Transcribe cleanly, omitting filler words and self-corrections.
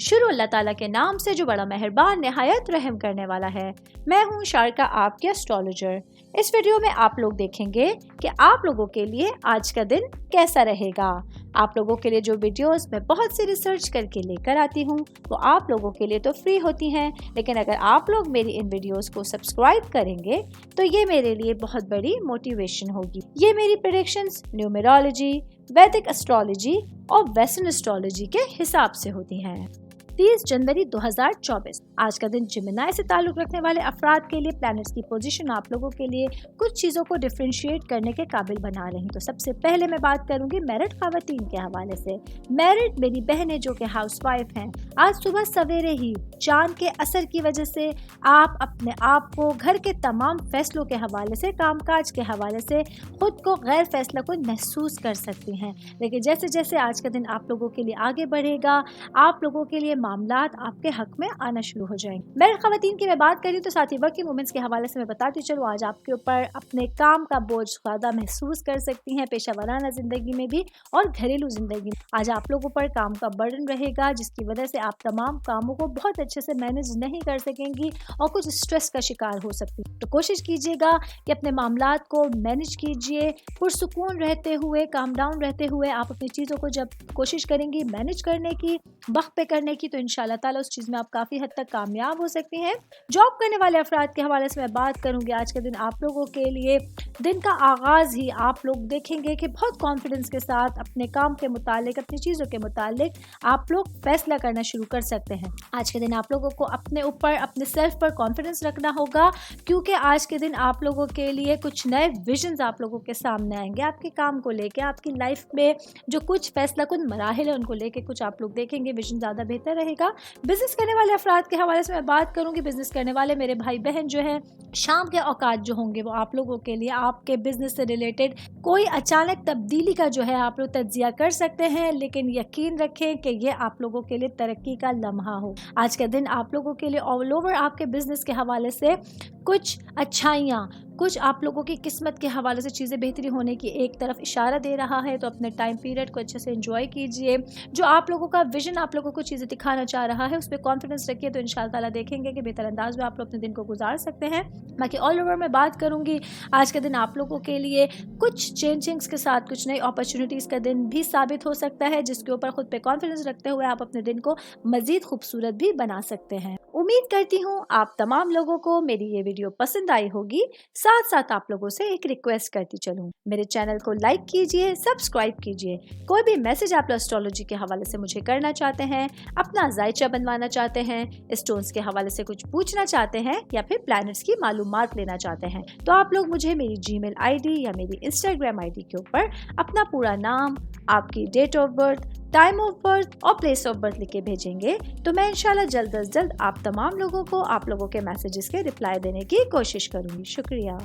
शुरू अल्लाह ताला के नाम से जो बड़ा मेहरबान निहायत रहम करने वाला है। मैं हूँ शारका, आपके एस्ट्रोलॉजर। इस वीडियो में आप लोग देखेंगे कि आप लोगों के लिए आज का दिन कैसा रहेगा। आप लोगों के लिए जो वीडियोस मैं बहुत सी रिसर्च करके लेकर आती हूँ वो आप लोगों के लिए तो फ्री होती हैं, लेकिन अगर आप लोग मेरी इन वीडियोस को सब्सक्राइब करेंगे तो ये मेरे लिए बहुत बड़ी मोटिवेशन होगी। ये मेरी प्रेडिक्शंस न्यूमेरोलॉजी, वैदिक एस्ट्रोलॉजी और वेस्टर्न एस्ट्रोलॉजी के हिसाब से होती हैं। 30 जनवरी 2024 आज का दिन जिमिनाई से ताल्लुक रखने वाले अफराद के लिए प्लैनेट्स की पोजीशन आप लोगों के लिए कुछ चीज़ों को डिफरेंशिएट करने के काबिल बना रही। तो सबसे पहले मैं बात करूंगी मैरिड खवातीन के हवाले से। मैरिड मेरी बहनें जो कि हाउसवाइफ हैं, आज सुबह सवेरे ही चांद के असर की वजह से आप अपने आप को घर के तमाम फैसलों के हवाले से, कामकाज के हवाले से खुद को गैर फैसला कुन महसूस कर सकती हैं। लेकिन जैसे जैसे आज का दिन आप लोगों के लिए आगे बढ़ेगा, आप लोगों के लिए मामलात आपके हक में आना शुरू हो जाएंगे। मैरिड खवातीन की मैं बात करी तो साथ ही वर्किंग वुमेन्स के हवाले से मैं बताती चलूँ, आज आपके ऊपर अपने काम का बोझ ज़्यादा महसूस कर सकती हैं, पेशा वराना जिंदगी में भी और घरेलू जिंदगी में। आज आप लोगों पर काम का बर्डन रहेगा जिसकी वजह से आप तमाम कामों को बहुत अच्छे से मैनेज नहीं कर सकेंगी और कुछ स्ट्रेस का शिकार हो सकती है। तो कोशिश कीजिएगा कि अपने मामलात को मैनेज कीजिए, पुरसुकून रहते हुए, काम डाउन रहते हुए। आप अपनी चीज़ों को जब कोशिश करेंगी मैनेज करने की, वक्त पे करने की, तो इंशाल्लाह ताला उस चीज़ में आप काफ़ी हद तक कामयाब हो सकती हैं। जॉब करने वाले अफराद के हवाले से मैं बात करूंगी। आज के दिन आप लोगों के लिए दिन का आगाज़ ही आप लोग देखेंगे कि बहुत कॉन्फिडेंस के साथ अपने काम के मुतालिक, अपनी चीज़ों के मुतालिक आप लोग फैसला करना शुरू कर सकते हैं। आज के दिन आप लोगों को अपने ऊपर, अपने सेल्फ पर कॉन्फिडेंस रखना होगा, क्योंकि आज के दिन आप लोगों के लिए कुछ नए विजन्स आप लोगों के सामने आएंगे। आपके काम को लेके, आपकी लाइफ में जो कुछ फैसला कुन मराहिल है उनको लेके कुछ आप लोग देखेंगे, विजन ज़्यादा बेहतर रहेगा। बिजनेस करने वाले अफराद के हवाले से मैं बात करूंगी। बिजनेस करने वाले मेरे भाई बहन जो हैं, शाम के औकात जो होंगे वो आप लोगों के लिए आपके बिजनेस से रिलेटेड कोई अचानक तब्दीली का जो है आप लोग तज्जिया कर सकते हैं, लेकिन यकीन रखें कि ये आप लोगों के लिए तरक्की का लम्हा हो। आज का दिन आप लोगों के लिए ऑल ओवर आपके बिजनेस के हवाले से कुछ अच्छाइयाँ, कुछ आप लोगों की किस्मत के हवाले से चीज़ें बेहतरी होने की एक तरफ इशारा दे रहा है। तो अपने टाइम पीरियड को अच्छे से एंजॉय कीजिए। जो आप लोगों का विजन आप लोगों को चीज़ें दिखाना चाह रहा है उस पर कॉन्फिडेंस रखिए, तो इंशाल्लाह ताला देखेंगे कि बेहतर अंदाज में आप लोग अपने दिन को गुजार सकते हैं। बाकी ऑल ओवर मैं बात करूंगी, आज का दिन आप लोगों के लिए कुछ चेंजिंग्स के साथ कुछ नई अपॉर्चुनिटीज़ का दिन भी साबित हो सकता है, जिसके ऊपर खुद पे कॉन्फिडेंस रखते हुए आप अपने दिन को मज़ीद खूबसूरत भी बना सकते हैं। उम्मीद करती हूँ आप तमाम लोगों को मेरी ये वीडियो पसंद आई होगी। साथ साथ आप लोगों से एक रिक्वेस्ट करती चलूँ, मेरे चैनल को लाइक कीजिए, सब्सक्राइब कीजिए। कोई भी मैसेज आप एस्ट्रोलॉजी के हवाले से मुझे करना चाहते हैं, अपना जायचा बनवाना चाहते हैं, स्टोन्स के हवाले से कुछ पूछना चाहते हैं या फिर प्लैनेट्स की मालूमात लेना चाहते हैं, तो आप लोग मुझे मेरी जीमेल आईडी या मेरी इंस्टाग्राम आईडी के ऊपर अपना पूरा नाम, आपकी date of birth, time of birth और प्लेस ऑफ बर्थ लिख के भेजेंगे, तो मैं इंशाल्लाह जल्द अज जल्द आप तमाम लोगों को आप लोगों के मैसेजेस के रिप्लाई देने की कोशिश करूँगी। शुक्रिया।